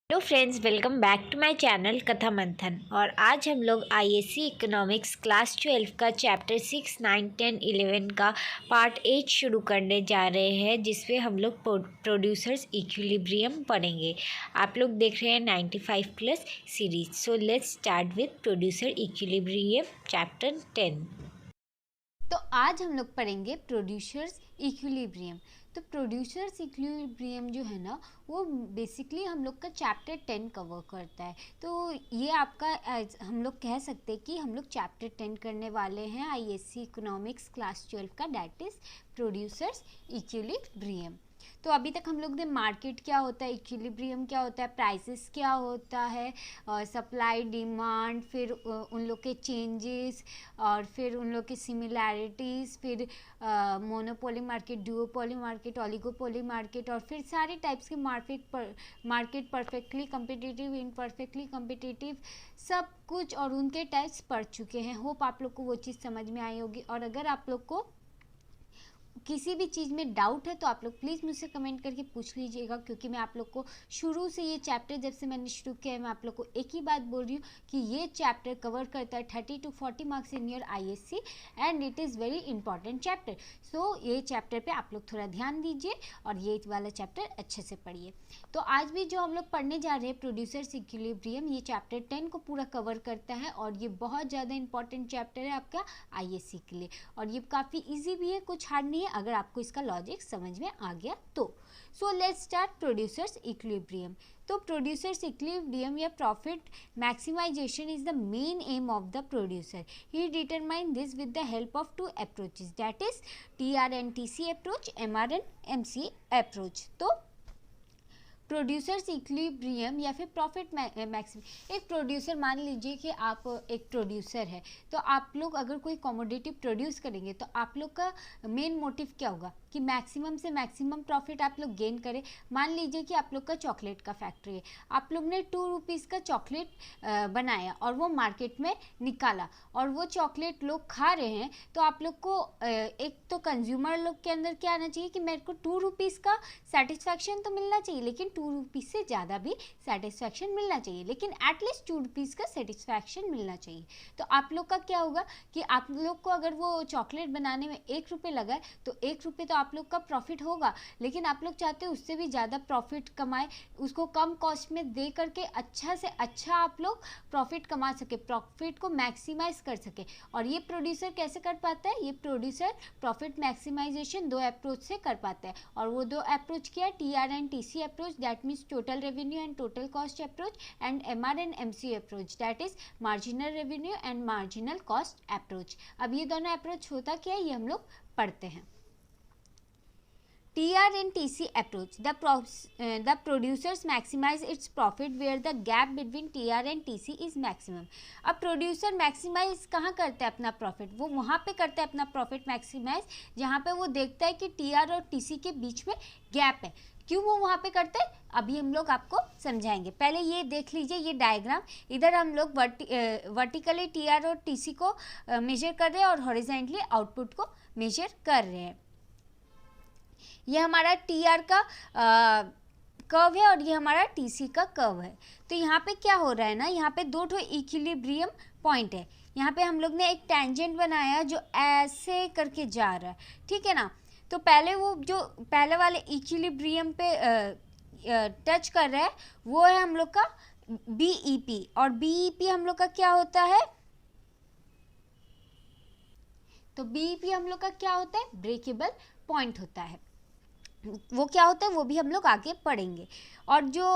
Hello friends, welcome back to my channel Katha Manthan. और आज हम लोग आईएससी इकोनॉमिक्स क्लास 12 का चैप्टर 6, 9, 10, 11 का पार्ट 8 शुरू करने जा रहे हैं, जिसमें हम लोग प्रोड्यूसर्स इक्विलिब्रियम पढ़ेंगे। आप लोग देख रहे हैं 95+ series. So let's start with producer equilibrium chapter 10। तो आज हम लोग पढ़ेंगे प्रोड्यूसर्स इक्विलिब्रियम। तो प्रोड्यूसर्स इक्विलिब्रियम जो है ना, वो बेसिकली हम लोग का चैप्टर 10 कवर करता है। तो ये आपका हम लोग कह सकते हैं कि हम लोग चैप्टर 10 करने वाले हैं आईएससी इकोनॉमिक्स क्लास 12 का, दैट इज प्रोड्यूसर्स इक्विलिब्रियम। तो अभी तक हम लोग ने मार्केट क्या होता है, इक्विलिब्रियम क्या होता है, प्राइसेस क्या होता है, सप्लाई डिमांड, फिर उन लोग के चेंजेस, और फिर उन लोग की सिमिलैरिटीज़, फिर monopoly market, duopoly market, oligopoly market, और फिर सारे टाइप्स के मार्केट परफेक्टली कम्पिटिटिव, इनपरफेक्टली कम्पिटिटिव, सब कुछ और उनके टाइप्स पढ़ चुके हैं। होप आप लोग को वो चीज़ समझ में आई होगी। और अगर आप लोग को किसी भी चीज़ में डाउट है तो आप लोग प्लीज़ मुझसे कमेंट करके पूछ लीजिएगा, क्योंकि मैं आप लोग को शुरू से ये चैप्टर जब से मैंने शुरू किया है, मैं आप लोग को एक ही बात बोल रही हूँ कि ये चैप्टर कवर करता है 30 to 40 marks in your ISC, and it is very important chapter. So ये चैप्टर पे आप लोग थोड़ा ध्यान दीजिए और ये वाला चैप्टर अच्छे से पढ़िए। तो आज भी जो हम लोग पढ़ने जा रहे हैं प्रोड्यूसर्स इक्विलिब्रियम, ये चैप्टर 10 को पूरा कवर करता है, और ये बहुत ज़्यादा इंपॉर्टेंट चैप्टर है आपका आईएससी के लिए। और ये काफ़ी ईजी भी है, कुछ हार्ड नहीं है अगर आपको इसका लॉजिक समझ में आ गया तो। So let's start producers equilibrium. तो प्रोड्यूसर्स इक्विलिब्रियम या profit maximisation is the main aim of the producer. He determine this with the help of two approaches, that is TR&TC approach, MR&MC approach. तो producers equilibrium या फिर profit maxim, एक producer, मान लीजिए कि आप एक प्रोड्यूसर है, तो आप लोग अगर कोई कमोडिटी प्रोड्यूस करेंगे तो आप लोग का मेन मोटिव क्या होगा कि मैक्सिमम से मैक्सिमम प्रॉफिट आप लोग गेन करें। मान लीजिए कि आप लोग का चॉकलेट का फैक्ट्री है, आप लोग ने 2 रुपीज़ का चॉकलेट बनाया और वो मार्केट में निकाला, और वो चॉकलेट लोग खा रहे हैं, तो आप लोग को एक तो कंज्यूमर लोग के अंदर क्या आना चाहिए कि मेरे को 2 रुपीज़ का सेटिस्फैक्शन तो मिलना चाहिए, लेकिन 2 रुपीज़ से ज़्यादा भी सेटिस्फैक्शन मिलना चाहिए, लेकिन एटलीस्ट 2 रुपीज़ का सेटिस्फैक्शन मिलना चाहिए। तो आप लोग का क्या होगा कि आप लोग को अगर वो चॉकलेट बनाने में 1 रुपये लगा है तो 1 रुपये तो आप लोग का प्रॉफिट होगा, लेकिन आप लोग चाहते हो उससे भी ज़्यादा प्रॉफिट कमाए, उसको कम कॉस्ट में दे करके अच्छा से अच्छा आप लोग प्रॉफिट कमा सके, प्रॉफिट को मैक्सिमाइज कर सके। और ये प्रोड्यूसर कैसे कर पाता है? ये प्रोड्यूसर प्रॉफिट मैक्सिमाइजेशन 2 अप्रोच से कर पाता है, और वो 2 अप्रोच क्या है? TR&TC approach, that means total revenue and total cost approach, and MR&MC approach, that is marginal revenue and marginal cost approach. अब ये दोनों अप्रोच होता क्या है, ये हम लोग पढ़ते हैं। TR&TC approach, the producers maximize its profit where the gap between TR&TC is maximum। अब प्रोड्यूसर मैक्सिमाइज कहाँ करता है अपना प्रॉफिट? वो वहाँ पे करता है अपना प्रॉफिट मैक्सिमाइज जहाँ पे वो देखता है कि TR और TC के बीच में गैप है। क्यों वो वहाँ पे करते हैं, अभी हम लोग आपको समझाएंगे। पहले ये देख लीजिए, ये डायग्राम, इधर हम लोग वर्टिकली TR और TC को मेजर कर रहे हैं और हॉरिजॉन्टली आउटपुट को मेजर कर रहे हैं। ये हमारा TR का कर्व है और ये हमारा TC का कर्व है। तो यहाँ पे क्या हो रहा है ना, यहाँ पे 2 ठो इक्विलिब्रियम पॉइंट है। यहाँ पे हम लोग ने एक टेंजेंट बनाया जो ऐसे करके जा रहा है, ठीक है ना। तो पहले वो जो पहले वाले इक्विलिब्रियम पे टच कर रहा है वो है हम लोग का BEP, और BEP हम लोग का क्या होता है? तो BEP हम लोग का क्या होता है? ब्रेकेबल पॉइंट होता है। वो क्या होता है वो भी हम लोग आगे पढ़ेंगे। और जो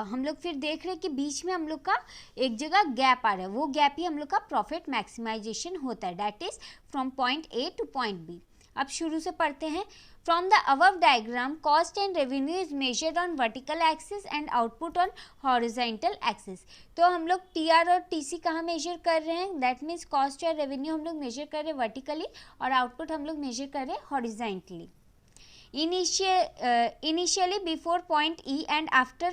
हम लोग फिर देख रहे हैं कि बीच में हम लोग का एक जगह गैप आ रहा है, वो गैप ही हम लोग का प्रॉफिट मैक्सिमाइजेशन होता है, that is from point A two point B। अब शुरू से पढ़ते हैं। From the above diagram, cost and revenue is measured on vertical axis and output on horizontal axis. तो हम लोग TR और TC कहाँ मेजर कर रहे हैं? दैट मीन्स कॉस्ट और रेवेन्यू हम लोग मेजर कर रहे हैं वर्टिकली, और आउटपुट हम लोग मेजर कर रहे हैं horizontally. Initially before point E and after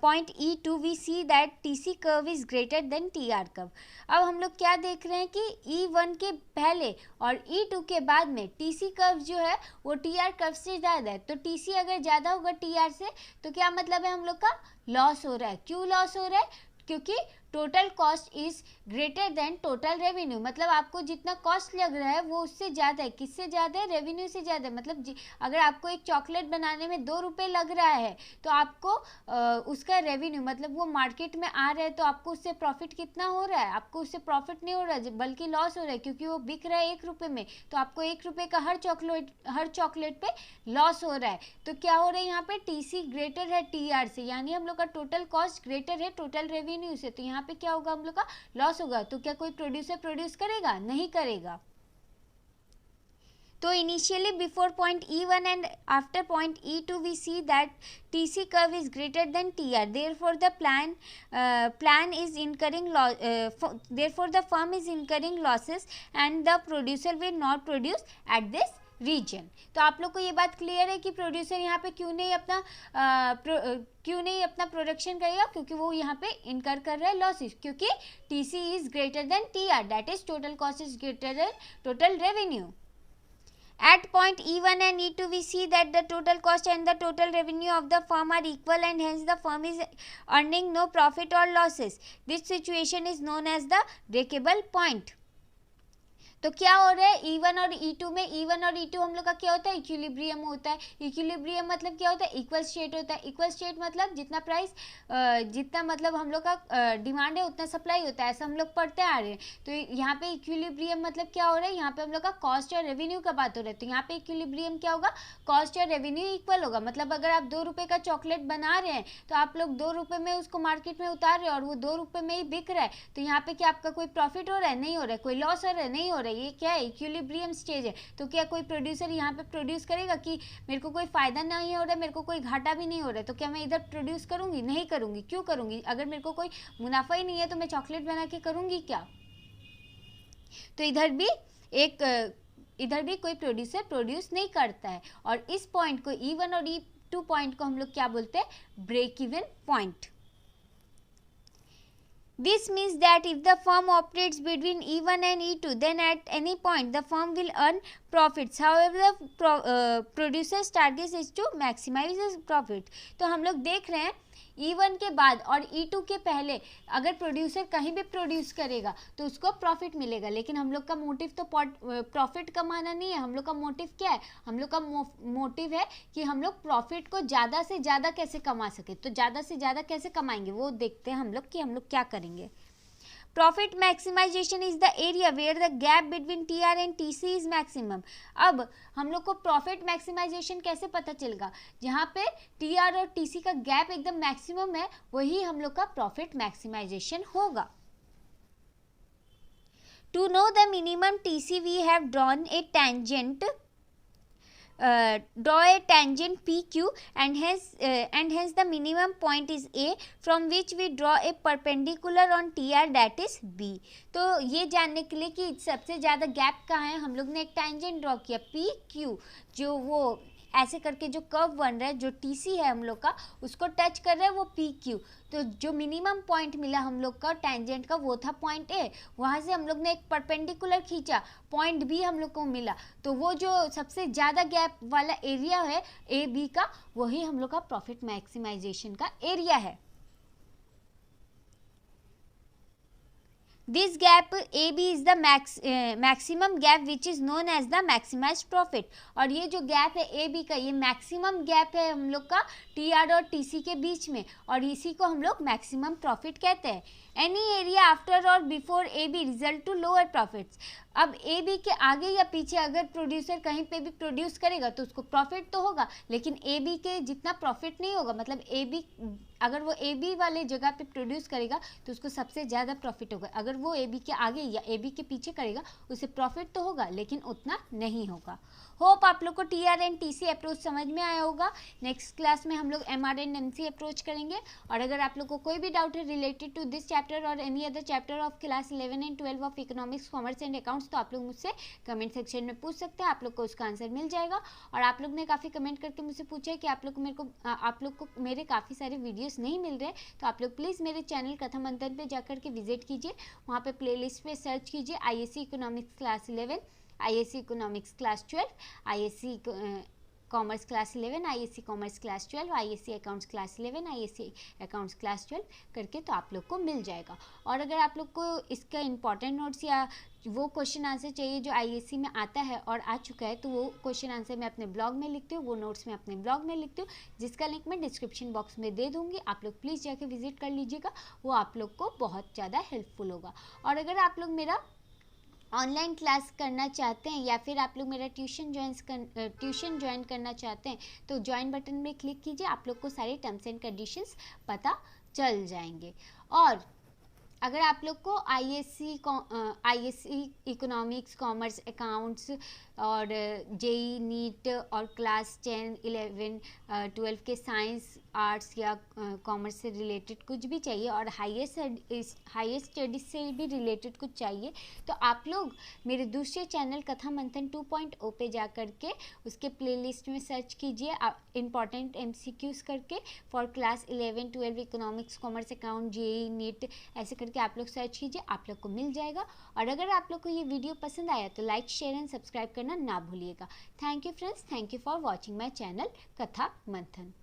point E2 we see that TC curve is greater than TR curve. अब हम लोग क्या देख रहे हैं कि E1 के पहले और E2 के बाद में TC कर्व जो है वो TR कर्व से ज़्यादा है. तो TC अगर ज़्यादा होगा TR से तो क्या मतलब है हम लोग का लॉस हो रहा है. क्यों लॉस हो रहा है? क्योंकि total cost is greater than total revenue. मतलब आपको जितना कॉस्ट लग रहा है वो उससे ज़्यादा है. किससे ज़्यादा है? रेवेन्यू से ज़्यादा है. मतलब अगर आपको एक चॉकलेट बनाने में 2 रुपये लग रहा है तो आपको उसका रेवेन्यू मतलब वो मार्केट में आ रहा है तो आपको उससे प्रॉफिट कितना हो रहा है? आपको उससे प्रॉफिट नहीं हो रहा है बल्कि लॉस हो रहा है, क्योंकि वो बिक रहा है 1 रुपये में. तो आपको 1 रुपये का हर चॉकलेट पे लॉस हो रहा है. तो क्या हो रहा है यहाँ पे? TC ग्रेटर है TR से, यानी हम लोग का टोटल कॉस्ट ग्रेटर है टोटल रेवेन्यू से. तो यहाँ पे क्या होगा? हम लोग का लॉस होगा. तो क्या कोई प्रोड्यूसर प्रोड्यूस करेगा? नहीं करेगा. तो initially before point E1 and after point E2 we see that TC curve is greater than TR. Therefore the plan is incurring therefore the firm is incurring losses and the producer will not produce at this reason. तो आप लोग को ये बात clear है कि producer यहाँ पे क्यों नहीं अपना प्रोडक्शन करेगा? क्योंकि वो यहाँ पे इनकर कर रहा है लॉसेस. क्योंकि TC is greater than TR, that is total cost is greater than total revenue. At point E1 and E2 we see that the total cost and the total revenue of the firm are equal and hence the firm is earning no profit or losses. This situation is known as the breakable point. तो क्या हो रहा है E1 और E2 में? E1 और E2 हम लोग का क्या होता है? इक्विलिब्रियम होता है. इक्विलिब्रियम मतलब क्या होता है? इक्वल स्टेट होता है. इक्वल स्टेट मतलब जितना प्राइस जितना मतलब हम लोग का डिमांड है उतना सप्लाई होता है, ऐसा हम लोग पढ़ते आ रहे हैं. तो यहाँ पे इक्विलिब्रियम मतलब क्या हो रहा है? यहाँ पे हम लोग का कॉस्ट और रेवेन्यू का बात हो रहा है. तो यहाँ पे इक्विलिब्रियम क्या होगा? कॉस्ट और रेवेन्यू इक्वल होगा. मतलब अगर आप 2 रुपये का चॉकलेट बना रहे हैं तो आप लोग 2 रुपये में उसको मार्केट में उतार रहे हैं और वो 2 रुपये में ही बिक रहा है. तो यहाँ पे क्या आपका कोई प्रॉफिट हो रहा है? नहीं हो रहा है. कोई लॉस हो रहा है? नहीं हो रहा है. ये क्या है? इक्विलिब्रियम स्टेज है. तो क्या कोई प्रोड्यूसर यहाँ पे प्रोड्यूस करेगा कि मेरे को कोई फायदा नहीं हो रहा है, मेरे को कोई घाटा भी नहीं हो रहा है, तो क्या मैं इधर प्रोड्यूस करूंगी? नहीं करूंगी. क्यों करूंगी? अगर मेरे को कोई मुनाफा ही नहीं है तो मैं चॉकलेट बना के करूंगी क्या? तो इधर भी कोई प्रोड्यूसर प्रोड्यूस नहीं करता है. और इस पॉइंट को E1 और E2 पॉइंट को हम लोग क्या बोलते हैं? Break even point. This means that if the firm operates between E1 and E2, then at any point the firm will earn profits. However, the producer's target is to maximize his profit. तो हम लोग देख रहे हैं E1 के बाद और E2 के पहले अगर प्रोड्यूसर कहीं भी प्रोड्यूस करेगा तो उसको प्रॉफिट मिलेगा. लेकिन हम लोग का मोटिव तो प्रॉफिट कमाना नहीं है. हम लोग का मोटिव क्या है? हम लोग का मोटिव है कि हम लोग प्रॉफिट को ज़्यादा से ज़्यादा कैसे कमा सके. तो ज़्यादा से ज़्यादा कैसे कमाएंगे वो देखते हैं हम लोग कि हम लोग क्या करेंगे. Profit maximization is the area where the gap between TR and TC is maximum. अब हम लोग को प्रॉफिट मैक्सिमाइजेशन कैसे पता चलेगा? जहाँ पे TR और TC का गैप एकदम मैक्सिमम है वही हम लोग का प्रॉफिट मैक्सिमाइजेशन होगा. To know the minimum TC we have drawn a tangent. Draw a tangent PQ and hence the minimum point is A from which we draw a perpendicular on TR that is B. तो ये जानने के लिए कि सबसे ज़्यादा gap कहाँ है हम लोग ने एक tangent ड्रॉ किया PQ, जो वो ऐसे करके जो कर्व बन रहा है जो TC है हम लोग का उसको टच कर रहा है वो PQ. तो जो मिनिमम पॉइंट मिला हम लोग का टेंजेंट का वो था पॉइंट A. वहाँ से हम लोग ने एक परपेंडिकुलर खींचा, पॉइंट B हम लोग को मिला. तो वो जो सबसे ज़्यादा गैप वाला एरिया है AB का वही हम लोग का प्रॉफिट मैक्सिमाइजेशन का एरिया है. This gap AB is the maximum gap which is known as the maximized profit. और ये जो गैप है AB का ये मैक्सिमम गैप है हम लोग का TR और TC के बीच में और इसी को हम लोग मैक्सिमम प्रॉफिट कहते हैं. Any area after or before AB result to lower profits. अब AB के आगे या पीछे अगर प्रोड्यूसर कहीं पे भी प्रोड्यूस करेगा तो उसको प्रॉफिट तो होगा, लेकिन AB के जितना प्रॉफिट नहीं होगा. मतलब AB अगर वो ए बी वाले जगह पे प्रोड्यूस करेगा तो उसको सबसे ज़्यादा प्रॉफिट होगा। अगर वो ए बी के आगे या ए बी के पीछे करेगा उसे प्रॉफिट तो होगा लेकिन उतना नहीं होगा। होप आप लोग को T R and T C approach समझ में आया होगा। नेक्स्ट क्लास में हम लोग M R and M C approach करेंगे। और अगर आप लोग को कोई भी डाउट है रिलेटेड टू दिस चैप्टर और any other chapter of class 11 and 12 of economics, commerce and accounts, तो आप लोग मुझसे कमेंट सेक्शन में पूछ सकते हैं। आप लोग को उसका आंसर मिल जाएगा। और आप लोग ने काफ़ी कमेंट करके मुझसे पूछा है कि आप लोग को मेरे काफ़ी सारे वीडियोस नहीं मिल रहे, तो आप लोग प्लीज़ मेरे चैनल कथा मंथन पे जाकर के विजिट कीजिए। वहाँ पे प्लेलिस्ट पे सर्च कीजिए ISC economics class 11, ISC economics class 12, ISC commerce class 11, ISC commerce class 12, ISC accounts class 11, ISC accounts class 12 करके तो आप लोग को मिल जाएगा। और अगर आप लोग को इसका इंपॉर्टेंट नोट्स या वो क्वेश्चन आंसर चाहिए जो आईएससी में आता है और आ चुका है, तो वो क्वेश्चन आंसर मैं अपने ब्लॉग में लिखती हूँ, वो नोट्स मैं अपने ब्लॉग में लिखती हूँ, जिसका लिंक मैं डिस्क्रिप्शन बॉक्स में दे दूँगी। आप लोग प्लीज़ जाके विजिट कर लीजिएगा, वो आप लोग को बहुत ज़्यादा हेल्पफुल होगा। और अगर आप लोग मेरा ऑनलाइन क्लास करना चाहते हैं या फिर आप लोग मेरा ट्यूशन ज्वाइन करना चाहते हैं तो ज्वाइन बटन में क्लिक कीजिए, आप लोग को सारे टर्म्स एंड कंडीशंस पता चल जाएंगे। और अगर आप लोग को आईएससी इकोनॉमिक्स, कॉमर्स, अकाउंट्स और जेई नीट और क्लास 10, 11, 12 के साइंस, आर्ट्स या कॉमर्स से रिलेटेड कुछ भी चाहिए और हायर स्टडीज से भी रिलेटेड कुछ चाहिए, तो आप लोग मेरे दूसरे चैनल कथा मंथन 2.0 पे जा करके उसके प्लेलिस्ट में सर्च कीजिए इम्पॉर्टेंट एमसीक्यूज करके for class 11, 12 economics, commerce, account, JEE NEET, ऐसे करके आप लोग सर्च कीजिए, आप लोग को मिल जाएगा। और अगर आप लोग को ये वीडियो पसंद आया तो लाइक, शेयर एंड सब्सक्राइब करना ना भूलिएगा। Thank you friends, thank you for watching my channel Katha मंथन।